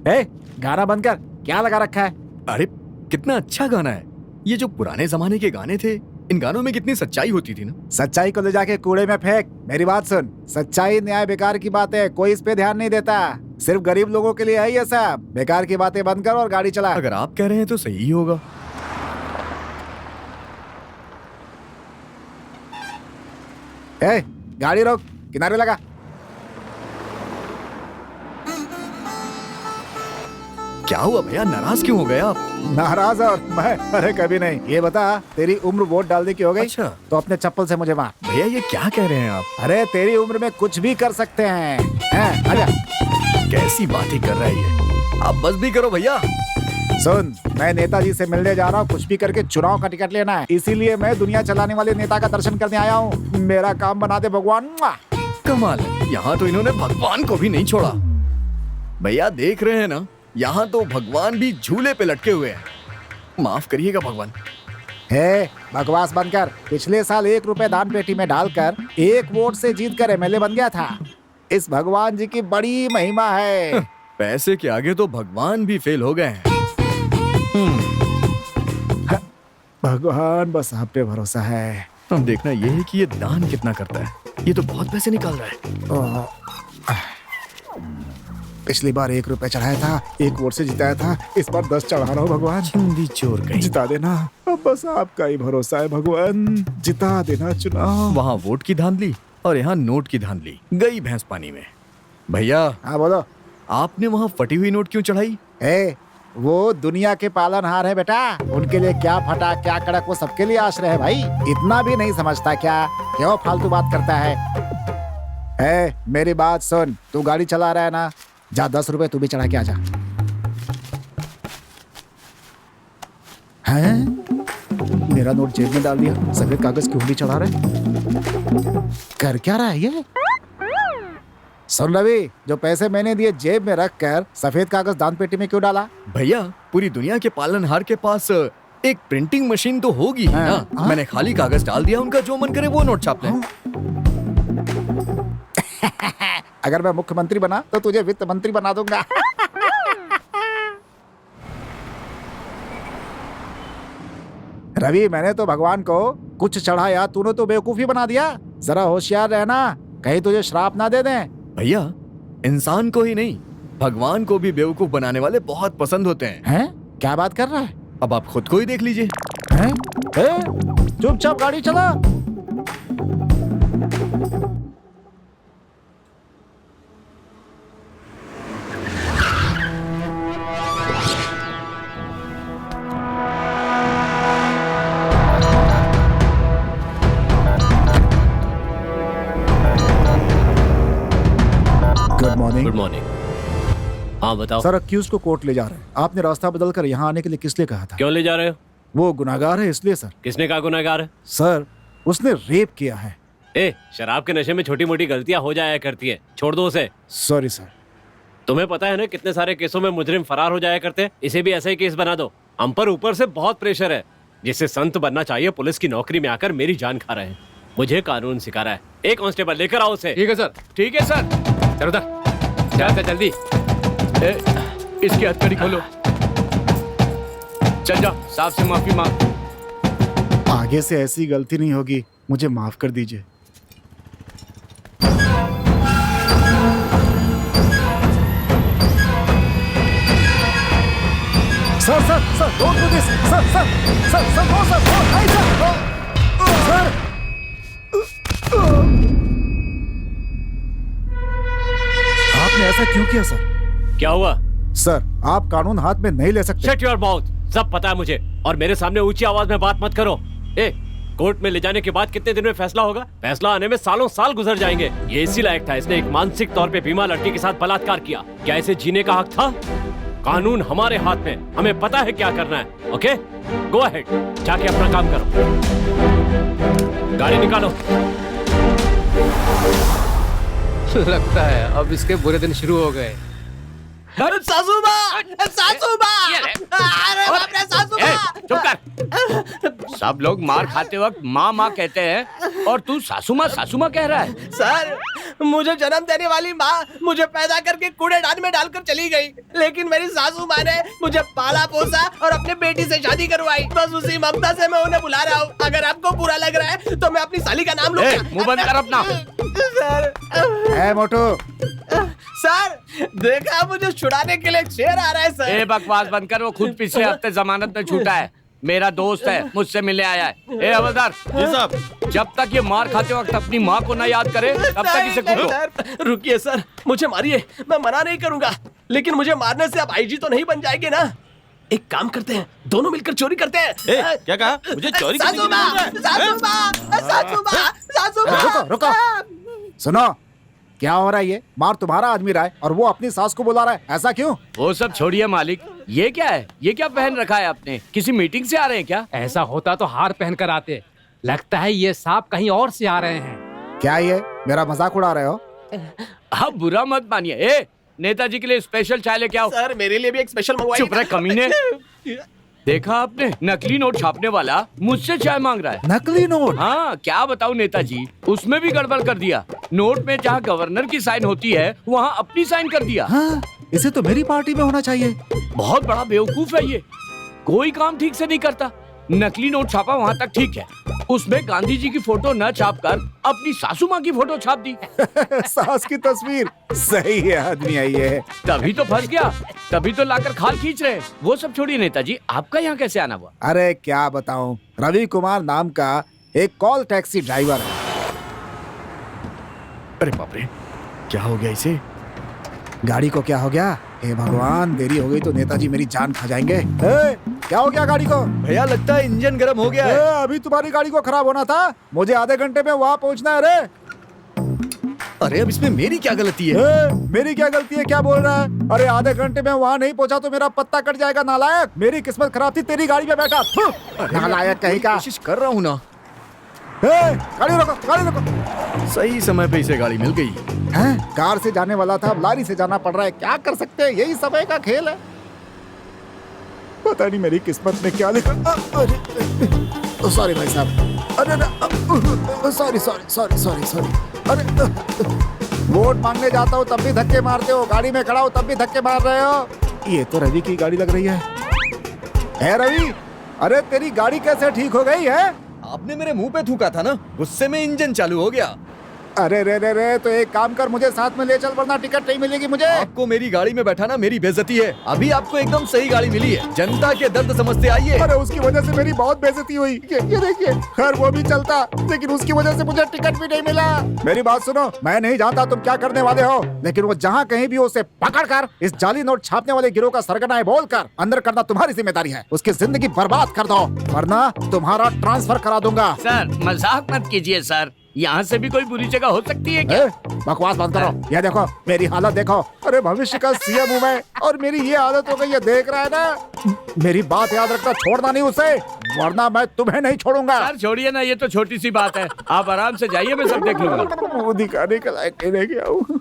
ए, गाना बंद कर। क्या लगा रखा है? अरे कितना अच्छा गाना है ये। जो पुराने जमाने के गाने थे, इन गानों में कितनी सच्चाई होती थी ना। सच्चाई को ले जाके कूड़े में फेंक। मेरी बात सुन, सच्चाई न्याय बेकार की बात है, कोई इस पे ध्यान नहीं देता। सिर्फ गरीब लोगों के लिए है ये सब। बेकार की बातें बंद कर और गाड़ी चला। अगर आप कह रहे हैं तो सही ही होगा। ए, गाड़ी रोक, किनारे लगा। क्या हुआ भैया, नाराज क्यों हो गए आप? नाराज और मैं? अरे कभी नहीं। ये बता, तेरी उम्र वोट डालने की हो गई? अच्छा। तो अपने चप्पल से मुझे मार। भैया ये क्या कह रहे हैं आप? अरे तेरी उम्र में कुछ भी कर सकते हैं। आजा। कैसी बातें कर रहा है ये? आप बस भी करो भैया। सुन, मैं नेताजी से मिलने जा रहा हूँ। कुछ भी करके चुनाव का टिकट लेना है, इसीलिए मैं दुनिया चलाने वाले नेता का दर्शन करने आया हूँ। मेरा काम बना दे भगवान। कमाल है, यहाँ तो इन्होंने भगवान को भी नहीं छोड़ा। भैया देख रहे हैं ना, यहाँ तो भगवान भी झूले पे लटके हुए हैं। माफ करिएगा भगवान। हे, बकवास बंद कर। पिछले साल 1 रुपए दान पेटी में डालकर 1 वोट से जीत कर एमएलए बन गया था। इस भगवान जी की बड़ी महिमा है। पैसे के आगे तो भगवान भी फेल हो गए हैं। भगवान बस आप पे भरोसा है। अब देखना ये है कि ये दान कितना करता है। ये तो बहुत पैसे निकाल रहा है। पिछली बार 1 रुपए चढ़ाया था, 1 वोट से जिताया था। इस बार 10 चढ़ा रहा हूँ भगवान। चिंदी चोर गई। जिता देना, अब बस आपका ही भरोसा है भगवान। जिता देना चुनाव। वहाँ वोट की धांधली और यहाँ नोट की धांधली। गई भैंस पानी में। भैया। हाँ बोलो। आपने वहाँ फटी हुई नोट क्यों चढ़ाई? वो दुनिया के पालनहार है बेटा। उनके लिए क्या फटा क्या कड़क, वो सबके लिए आश्रय है भाई। इतना भी नहीं समझता क्या? क्यों फालतू बात करता है? मेरी बात सुन, तू गाड़ी चला रहा है ना, जा 10 रुपए तू भी चढ़ा के आजा। हैं? मेरा नोट जेब में डाल दिया, सफेद कागज की उंगली चढ़ा रहे। कर क्या रहा है ये? सुन रवि, जो पैसे मैंने दिए जेब में रख कर सफेद कागज दान पेटी में क्यों डाला? भैया पूरी दुनिया के पालनहार के पास एक प्रिंटिंग मशीन तो होगी ही ना। मैंने खाली कागज डाल दिया, उनका जो मन करे वो नोट छाप लें। अगर मैं मुख्यमंत्री बना तो तुझे वित्त मंत्री बना दूंगा। रवि, मैंने तो भगवान को कुछ चढ़ाया, तूने तो बेवकूफी बना दिया। जरा होशियार रहना, कहीं तुझे श्राप ना दे दें। भैया इंसान को ही नहीं, भगवान को भी बेवकूफ बनाने वाले बहुत पसंद होते हैं। क्या बात कर रहा है? अब आप खुद को ही देख लीजिए। चुपचाप गाड़ी चला। Good morning. हाँ बताओ। सर, अक्यूज को कोर्ट ले जा रहे हैं। आपने रास्ता बदलकर यहाँ आने के लिए किस लिए कहा था? क्यों ले जा रहे हो? वो गुनाहगार है इसलिए सर। किसने कहा गुनाहगार है? सर, उसने रेप किया है। शराब के नशे में छोटी मोटी गलतियां हो जाया करती है, छोड़ दो उसे। Sorry sir. तुम्हें पता है ना कितने सारे केसों में मुजरिम फरार हो जाया करते हैं। इसे भी ऐसा ही केस बना दो। हम पर ऊपर से बहुत प्रेशर है। जिससे संत बनना चाहिए पुलिस की नौकरी में आकर मेरी जान खा रहे हैं। मुझे कानून सिखा रहा है। एक कांस्टेबल लेकर आओ उसे। ठीक है सर। ठीक है सर। चलो उधर जा, जल्दी। इसकी हथकड़ी खोलो। चल जाओ, साहब से माफी मांग। आगे से ऐसी गलती नहीं होगी, मुझे माफ कर दीजिए। Sir sir sir, don't do this. Sir sir sir sir, no sir, no, नहीं सर। सर, आपने ऐसा क्यों किया सर? क्या हुआ? सर, आप कानून हाथ में नहीं ले सकते। Shut your mouth. सब पता है मुझे, और मेरे सामने ऊंची आवाज में बात मत करो। कोर्ट में ले जाने के बाद कितने दिन में फैसला होगा? फैसला आने में सालों साल गुजर जाएंगे। ये इसी लायक था, इसने एक मानसिक तौर पे बीमार लड़की के साथ बलात्कार किया। क्या इसे जीने का हक था? कानून हमारे हाथ में, हमें पता है क्या करना है। ओके, गो अहेड, जाके अपना काम करो। गाड़ी निकालो। लगता है अब इसके बुरे दिन शुरू हो गए। सासू माँ! सासू माँ! अरे बाप रे, सासू माँ! चुप कर। सब लोग मार खाते वक्त माँ माँ कहते हैं और तू सासू माँ कह रहा है। सर, मुझे जन्म देने वाली माँ मुझे पैदा करके कूड़ेदान में डालकर चली गई, लेकिन मेरी सासू माँ ने मुझे पाला पोसा और अपने बेटी से शादी करवाई। बस उसी ममता से मैं उन्हें बुला रहा हूँ। अगर आपको बुरा लग रहा है तो मैं अपनी साली का नाम लूंगा। मुंह बंद कर अपना। सर, मोटू, सर, देखा मुझे छुड़ाने के लिए एक शेर आ रहा है सर। ए बकवास बंद कर, वो खुद पिछले हफ्ते जमानत में छूटा है। मेरा दोस्त है, मुझसे मिलने आया है। ए हवलदार जी साहब, जब तक ये मार खाते वक्त अपनी माँ को न याद करे तब तक इसे कूटो। सर, रुकिए सर, मुझे मारिए, मैं मना नहीं करूंगा, लेकिन मुझे मारने से आप आईजी तो नहीं बन जाएंगे ना। एक काम करते हैं, दोनों मिलकर चोरी करते हैं। क्या कहा? मुझे चोरी करने सासू की माँ, जरूरत है? सासू माँ, सासू माँ, सासू माँ। रुको। सुनो, क्या हो रहा है? ये मार तुम्हारा आदमी रहा है और वो अपनी सास को बुला रहा है, ऐसा क्यों? वो सब छोड़िए मालिक, ये क्या है? ये क्या पहन रखा है आपने? किसी मीटिंग से आ रहे हैं क्या? ऐसा होता तो हार पहन कर आते। लगता है ये सांप कहीं और से आ रहे हैं। क्या ये मेरा मजाक उड़ा रहे हो? आप बुरा मत मानिए। ए, नेताजी के लिए स्पेशल चाय लेके आओ। सर, मेरे लिए भी एक स्पेशल मंगवाइए। चुप रहे कमीने। देखा आपने, नकली नोट छापने वाला मुझसे चाय मांग रहा है। नकली नोट? हाँ, क्या बताऊं नेताजी, उसमें भी गड़बड़ कर दिया। नोट में जहाँ गवर्नर की साइन होती है वहाँ अपनी साइन कर दिया। हाँ, इसे तो मेरी पार्टी में होना चाहिए। बहुत बड़ा बेवकूफ है ये, कोई काम ठीक से नहीं करता। नकली नोट छापा वहाँ तक ठीक है, उसमें गांधी जी की फोटो न छापकर अपनी सासू माँ की फोटो छाप दी। सास की तस्वीर, सही है आदमी आई है। तभी तो फंस गया, तभी तो लाकर खाल खींच रहे। वो सब छोड़िए नेताजी, आपका यहाँ कैसे आना हुआ? अरे क्या बताऊं, रवि कुमार नाम का एक कॉल टैक्सी ड्राइवर है। अरे बाप रे, क्या हो गया इसे? गाड़ी को क्या हो गया? हे भगवान, देरी हो गई तो नेताजी मेरी जान खा जाएंगे। क्या हो गया गाड़ी को? भैया लगता है इंजन गर्म हो गया है। अभी तुम्हारी गाड़ी को खराब होना था, मुझे आधे घंटे में वहाँ पहुँचना है। अरे अब इसमें मेरी क्या गलती है? मेरी क्या गलती है? क्या बोल रहा है? अरे आधे घंटे में वहाँ नहीं पहुँचा तो मेरा पत्ता कट जाएगा नालायक। मेरी किस्मत खराब थी, तेरी गाड़ी में बैठा। नालायक कहीं का। कोशिश कर रहा हूँ ना। गाड़ी रोको, गाड़ी रोको। सही समय पे इसे गाड़ी मिल गई। कार से जाने वाला था, अब लारी से जाना पड़ रहा है। क्या कर सकते हैं, यही समय का खेल है। पता नहीं मेरी किस्मत में क्या लिखा। सॉरी भाई साहब। अरे sorry sorry sorry sorry sorry. अरे वोट मांगने जाता हूँ तब भी धक्के मारते हो, गाड़ी में खड़ा हो तब भी धक्के मार रहे हो। ये तो रवि की गाड़ी लग रही है रवि? अरे तेरी गाड़ी कैसे ठीक हो गई है? आपने मेरे मुंह पे थूका था ना, गुस्से में इंजन चालू हो गया। अरे रे, तो एक काम कर, मुझे साथ में ले चल वरना टिकट नहीं मिलेगी मुझे। आपको मेरी गाड़ी में बैठाना मेरी बेइज्जती है। अभी आपको एकदम सही गाड़ी मिली है, जनता के दर्द समझते आइए। अरे उसकी वजह से मेरी बहुत बेइज्जती हुई। ये देखिए, खैर वो भी चलता, लेकिन उसकी वजह से मुझे टिकट भी नहीं मिला। मेरी बात सुनो, मैं नहीं जानता तुम क्या करने वाले हो, लेकिन वो जहाँ कहीं भी हो उसे पकड़ कर इस जाली नोट छापने वाले गिरोह का सरगना है बोलकर अंदर करना तुम्हारी जिम्मेदारी है। उसकी जिंदगी बर्बाद कर दो वरना तुम्हारा ट्रांसफर करा दूंगा। सर मजाक मत कीजिए सर, यहाँ से भी कोई बुरी जगह हो सकती है क्या? बकवास बंद करो। ये देखो मेरी हालत देखो। अरे भविष्य का सीएम हूँ मैं और मेरी ये आदत हो गई है, देख रहा है ना। मेरी बात याद रखना, छोड़ना नहीं उसे वरना मैं तुम्हें नहीं छोड़ूंगा। सर छोड़िए ना, ये तो छोटी सी बात है, आप आराम से जाइए, मैं सब देख लूंगा। वो दिखाने के लायक नहीं रह गया हूँ।